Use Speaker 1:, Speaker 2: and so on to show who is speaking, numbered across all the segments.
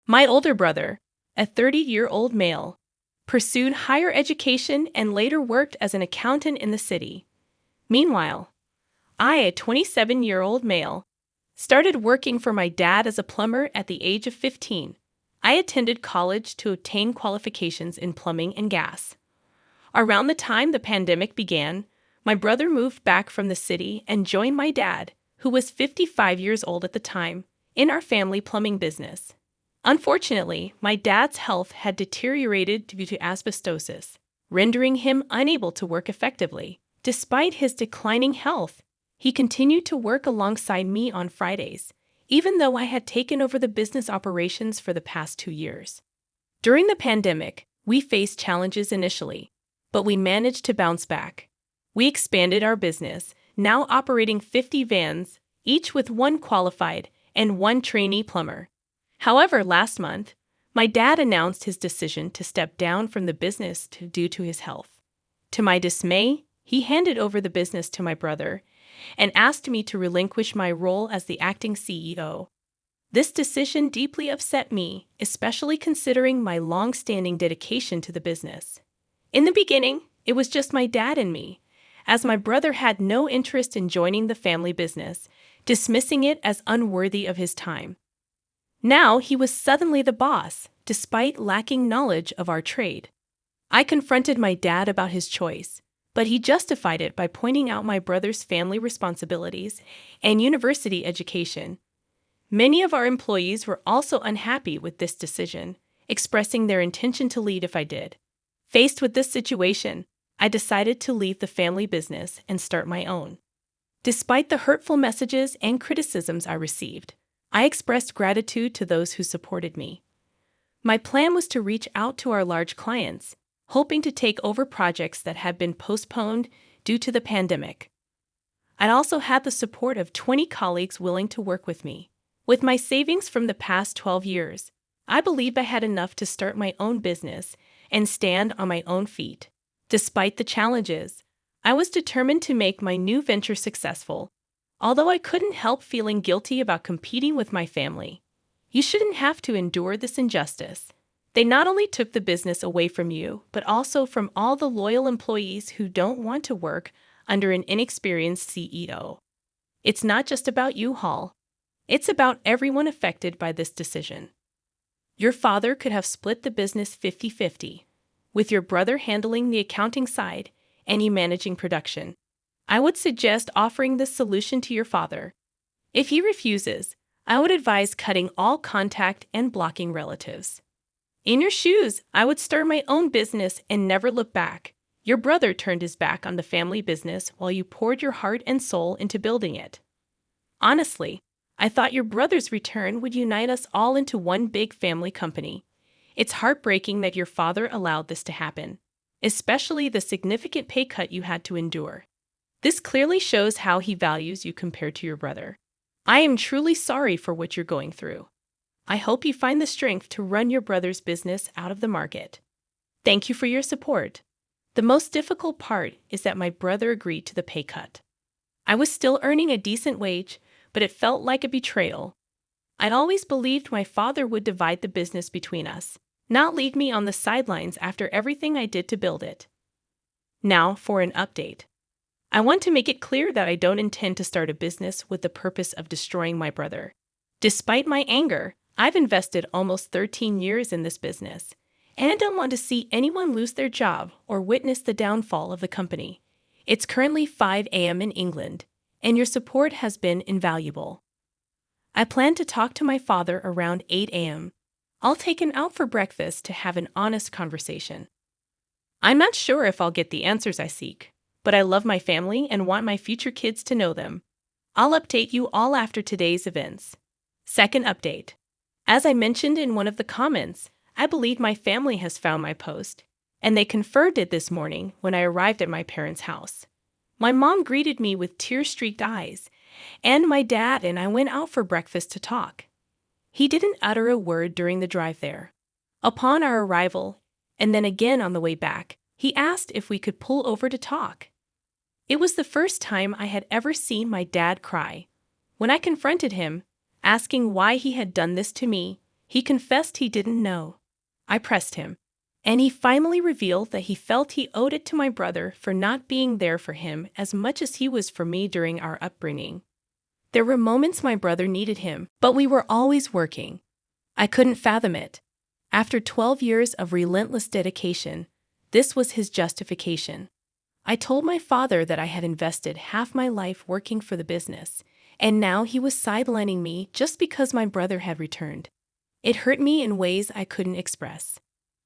Speaker 1: My older brother, a 30-year-old male, pursued higher education and later worked as an accountant in the city. Meanwhile, I, a 27-year-old male, started working for my dad as a plumber at the age of 15. I attended college to obtain qualifications in plumbing and gas. Around the time the pandemic began, my brother moved back from the city and joined my dad, who was 55 years old at the time, in our family plumbing business. Unfortunately, my dad's health had deteriorated due to asbestosis, rendering him unable to work effectively. Despite his declining health, he continued to work alongside me on Fridays, even though I had taken over the business operations for the past 2 years. During the pandemic, we faced challenges initially, but we managed to bounce back. We expanded our business, now operating 50 vans, each with one qualified and one trainee plumber. However, last month, my dad announced his decision to step down from the business due to his health. To my dismay, he handed over the business to my brother and asked me to relinquish my role as the acting CEO. This decision deeply upset me, especially considering my long-standing dedication to the business. In the beginning, it was just my dad and me, as my brother had no interest in joining the family business, dismissing it as unworthy of his time. Now he was suddenly the boss, despite lacking knowledge of our trade. I confronted my dad about his choice, but he justified it by pointing out my brother's family responsibilities and university education. Many of our employees were also unhappy with this decision, expressing their intention to leave if I did. Faced with this situation, I decided to leave the family business and start my own. Despite the hurtful messages and criticisms I received, I expressed gratitude to those who supported me. My plan was to reach out to our large clients, hoping to take over projects that had been postponed due to the pandemic. I also had the support of 20 colleagues willing to work with me. With my savings from the past 12 years, I believed I had enough to start my own business and stand on my own feet. Despite the challenges, I was determined to make my new venture successful, although I couldn't help feeling guilty about competing with my family. You shouldn't have to endure this injustice. They not only took the business away from you, but also from all the loyal employees who don't want to work under an inexperienced CEO. It's not just about you, Hall. It's about everyone affected by this decision. Your father could have split the business 50-50, with your brother handling the accounting side and you managing production. I would suggest offering this solution to your father. If he refuses, I would advise cutting all contact and blocking relatives. In your shoes, I would start my own business and never look back. Your brother turned his back on the family business while you poured your heart and soul into building it. Honestly, I thought your brother's return would unite us all into one big family company. It's heartbreaking that your father allowed this to happen, especially the significant pay cut you had to endure. This clearly shows how he values you compared to your brother. I am truly sorry for what you're going through. I hope you find the strength to run your brother's business out of the market. Thank you for your support. The most difficult part is that my brother agreed to the pay cut. I was still earning a decent wage, but it felt like a betrayal. I'd always believed my father would divide the business between us, not leave me on the sidelines after everything I did to build it. Now for an update. I want to make it clear that I don't intend to start a business with the purpose of destroying my brother. Despite my anger, I've invested almost 13 years in this business, and I don't want to see anyone lose their job or witness the downfall of the company. It's currently 5 a.m. in England, and your support has been invaluable. I plan to talk to my father around 8 a.m. I'll take him out for breakfast to have an honest conversation. I'm not sure if I'll get the answers I seek, but I love my family and want my future kids to know them. I'll update you all after today's events. Second update. As I mentioned in one of the comments, I believe my family has found my post, and they confirmed it this morning when I arrived at my parents' house. My mom greeted me with tear-streaked eyes, and my dad and I went out for breakfast to talk. He didn't utter a word during the drive there. Upon our arrival, and then again on the way back, he asked if we could pull over to talk. It was the first time I had ever seen my dad cry. When I confronted him, asking why he had done this to me, He confessed he didn't know. I pressed him, and he finally revealed that he felt he owed it to my brother for not being there for him as much as he was for me during our upbringing. There were moments my brother needed him, but we were always working. I couldn't fathom it. After 12 years of relentless dedication, this was his justification. I told my father that I had invested half my life working for the business, and now he was sidelining me just because my brother had returned. It hurt me in ways I couldn't express.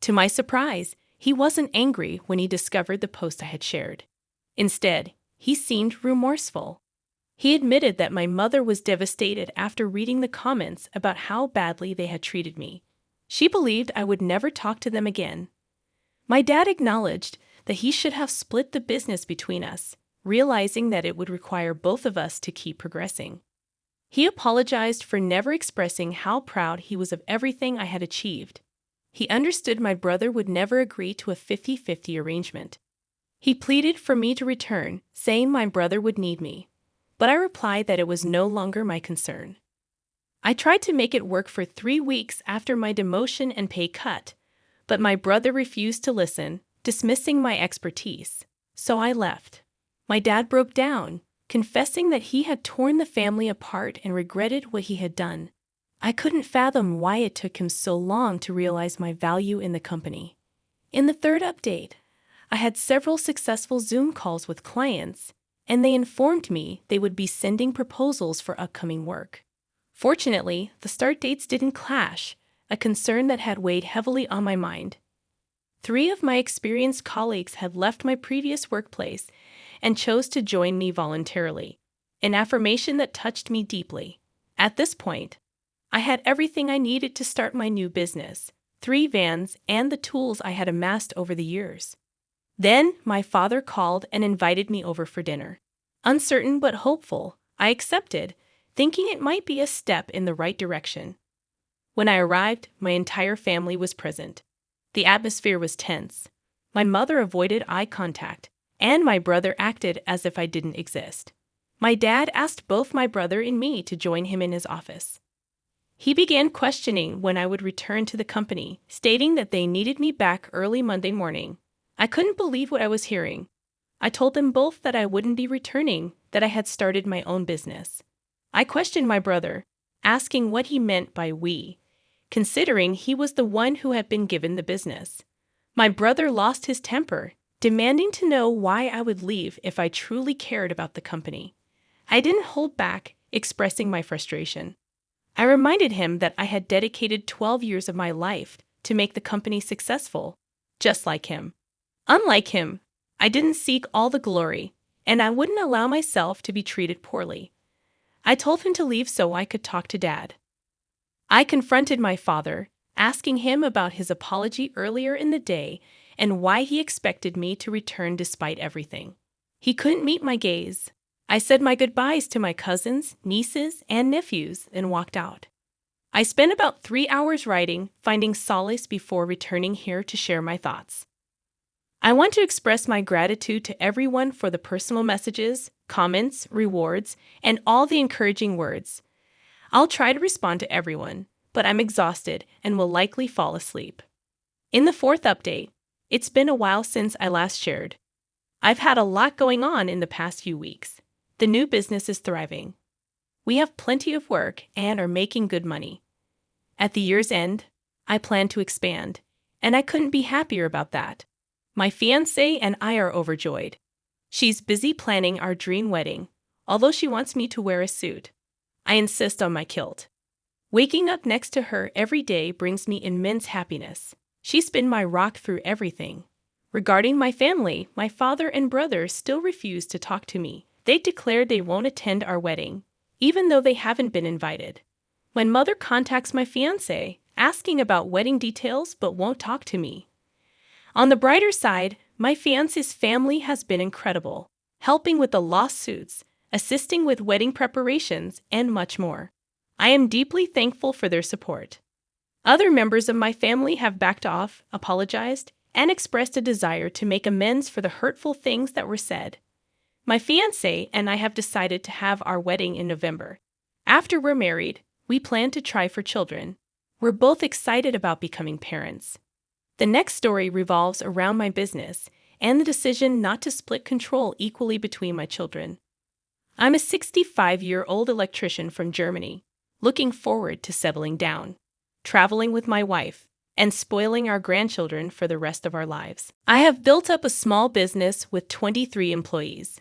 Speaker 1: To my surprise, he wasn't angry when he discovered the post I had shared. Instead, he seemed remorseful. He admitted that my mother was devastated after reading the comments about how badly they had treated me. She believed I would never talk to them again. My dad acknowledged that he should have split the business between us, realizing that it would require both of us to keep progressing. He apologized for never expressing how proud he was of everything I had achieved. He understood my brother would never agree to a 50-50 arrangement. He pleaded for me to return, saying my brother would need me, but I replied that it was no longer my concern. I tried to make it work for 3 weeks after my demotion and pay cut, but my brother refused to listen, dismissing my expertise, so I left. My dad broke down, confessing that he had torn the family apart and regretted what he had done. I couldn't fathom why it took him so long to realize my value in the company. In the third update, I had several successful Zoom calls with clients, and they informed me they would be sending proposals for upcoming work. Fortunately, the start dates didn't clash, a concern that had weighed heavily on my mind. 3 of my experienced colleagues had left my previous workplace and chose to join me voluntarily, an affirmation that touched me deeply. At this point, I had everything I needed to start my new business, 3 vans, and the tools I had amassed over the years. Then, my father called and invited me over for dinner. Uncertain but hopeful, I accepted, thinking it might be a step in the right direction. When I arrived, my entire family was present. The atmosphere was tense. My mother avoided eye contact, and my brother acted as if I didn't exist. My dad asked both my brother and me to join him in his office. He began questioning when I would return to the company, stating that they needed me back early Monday morning. I couldn't believe what I was hearing. I told them both that I wouldn't be returning, that I had started my own business. I questioned my brother, asking what he meant by we, considering he was the one who had been given the business. My brother lost his temper, demanding to know why I would leave if I truly cared about the company. I didn't hold back, expressing my frustration. I reminded him that I had dedicated 12 years of my life to make the company successful, just like him. Unlike him, I didn't seek all the glory, and I wouldn't allow myself to be treated poorly. I told him to leave so I could talk to Dad. I confronted my father, asking him about his apology earlier in the day and why he expected me to return despite everything. He couldn't meet my gaze. I said my goodbyes to my cousins, nieces, and nephews and walked out. I spent about 3 hours writing, finding solace before returning here to share my thoughts. I want to express my gratitude to everyone for the personal messages, comments, rewards, and all the encouraging words. I'll try to respond to everyone, but I'm exhausted and will likely fall asleep. In the 4th update, it's been a while since I last shared. I've had a lot going on in the past few weeks. The new business is thriving. We have plenty of work and are making good money. At the year's end, I plan to expand, and I couldn't be happier about that. My fiancé and I are overjoyed. She's busy planning our dream wedding, although she wants me to wear a suit. I insist on my kilt. Waking up next to her every day brings me immense happiness. She's been my rock through everything. Regarding my family, my father and brother still refuse to talk to me. They declared they won't attend our wedding, even though they haven't been invited. My mother contacts my fiancé, asking about wedding details but won't talk to me. On the brighter side, my fiancé's family has been incredible, helping with the lawsuits, assisting with wedding preparations, and much more. I am deeply thankful for their support. Other members of my family have backed off, apologized, and expressed a desire to make amends for the hurtful things that were said. My fiancé and I have decided to have our wedding in November. After we're married, we plan to try for children. We're both excited about becoming parents. The next story revolves around my business and the decision not to split control equally between my children. I'm a 65-year-old electrician from Germany, looking forward to settling down, traveling with my wife, and spoiling our grandchildren for the rest of our lives. I have built up a small business with 23 employees.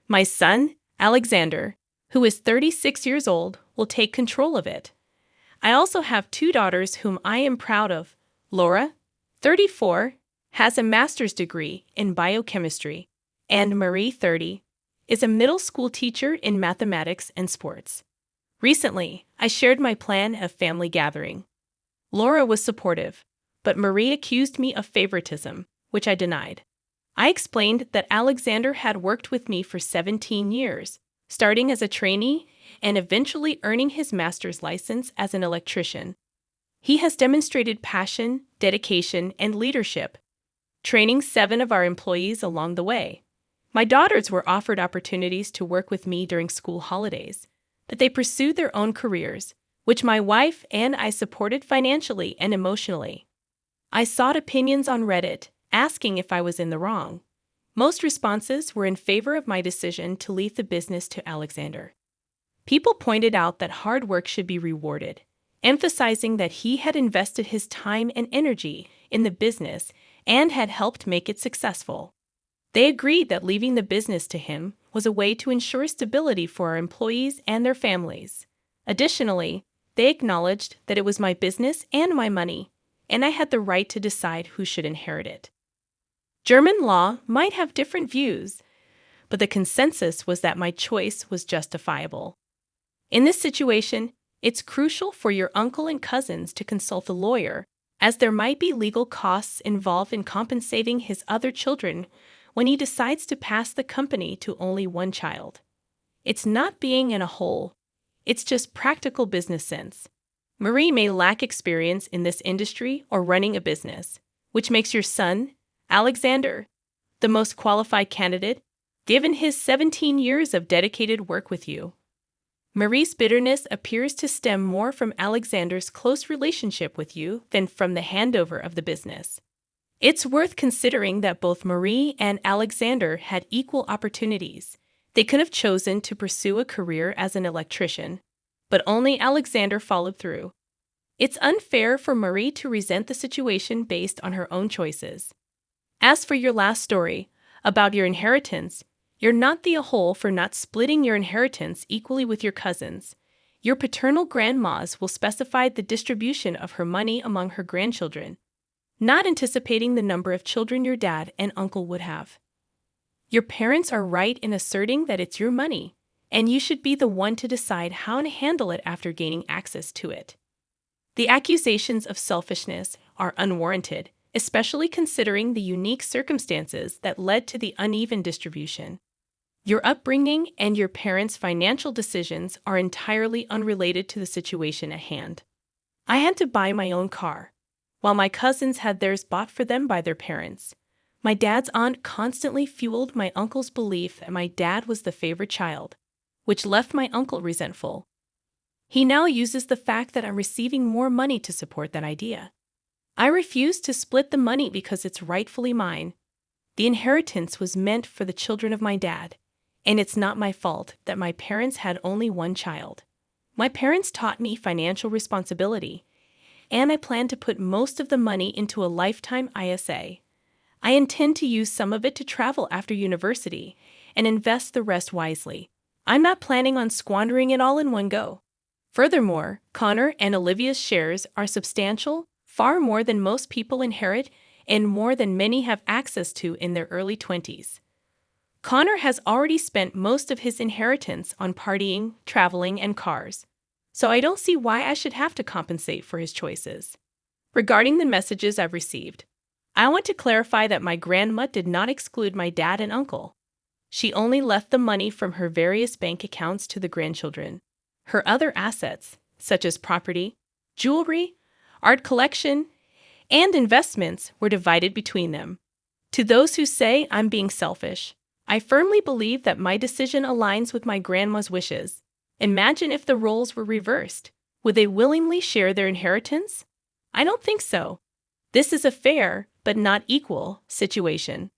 Speaker 1: My son, Alexander, who is 36 years old, will take control of it. I also have 2 daughters whom I am proud of. Laura, 34, has a master's degree in biochemistry, and Marie, 30, is a middle school teacher in mathematics and sports. Recently, I shared my plan of family gathering. Laura was supportive, but Marie accused me of favoritism, which I denied. I explained that Alexander had worked with me for 17 years, starting as a trainee and eventually earning his master's license as an electrician. He has demonstrated passion, dedication, and leadership, training 7 of our employees along the way. My daughters were offered opportunities to work with me during school holidays, but they pursued their own careers, which my wife and I supported financially and emotionally. I sought opinions on Reddit, asking if I was in the wrong. Most responses were in favor of my decision to leave the business to Alexander. People pointed out that hard work should be rewarded, emphasizing that he had invested his time and energy in the business and had helped make it successful. They agreed that leaving the business to him was a way to ensure stability for our employees and their families. Additionally, they acknowledged that it was my business and my money, and I had the right to decide who should inherit it. German law might have different views, but the consensus was that my choice was justifiable. In this situation, it's crucial for your uncle and cousins to consult a lawyer, as there might be legal costs involved in compensating his other children when he decides to pass the company to only one child. It's not being in a hole, it's just practical business sense. Marie may lack experience in this industry or running a business, which makes your son, Alexander, the most qualified candidate, given his 17 years of dedicated work with you. Marie's bitterness appears to stem more from Alexander's close relationship with you than from the handover of the business. It's worth considering that both Marie and Alexander had equal opportunities. They could have chosen to pursue a career as an electrician, but only Alexander followed through. It's unfair for Marie to resent the situation based on her own choices. As for your last story, about your inheritance, you're not the whole for not splitting your inheritance equally with your cousins. Your paternal grandmas will specify the distribution of her money among her grandchildren, not anticipating the number of children your dad and uncle would have. Your parents are right in asserting that it's your money, and you should be the one to decide how to handle it after gaining access to it. The accusations of selfishness are unwarranted, especially considering the unique circumstances that led to the uneven distribution. Your upbringing and your parents' financial decisions are entirely unrelated to the situation at hand. I had to buy my own car, while my cousins had theirs bought for them by their parents. My dad's aunt constantly fueled my uncle's belief that my dad was the favorite child, which left my uncle resentful. He now uses the fact that I'm receiving more money to support that idea. I refuse to split the money because it's rightfully mine. The inheritance was meant for the children of my dad, and it's not my fault that my parents had only one child. My parents taught me financial responsibility, and I plan to put most of the money into a lifetime ISA. I intend to use some of it to travel after university and invest the rest wisely. I'm not planning on squandering it all in one go. Furthermore, Connor and Olivia's shares are substantial, far more than most people inherit and more than many have access to in their early 20s. Connor has already spent most of his inheritance on partying, traveling, and cars, so I don't see why I should have to compensate for his choices. Regarding the messages I've received, I want to clarify that my grandma did not exclude my dad and uncle. She only left the money from her various bank accounts to the grandchildren. Her other assets, such as property, jewelry, art collection, and investments, were divided between them. To those who say I'm being selfish, I firmly believe that my decision aligns with my grandma's wishes. Imagine if the roles were reversed. Would they willingly share their inheritance? I don't think so. This is a fair, but not equal, situation.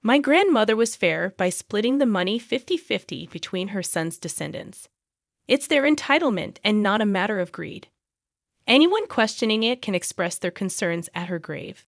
Speaker 1: My grandmother was fair by splitting the money 50-50 between her son's descendants. It's their entitlement and not a matter of greed. Anyone questioning it can express their concerns at her grave.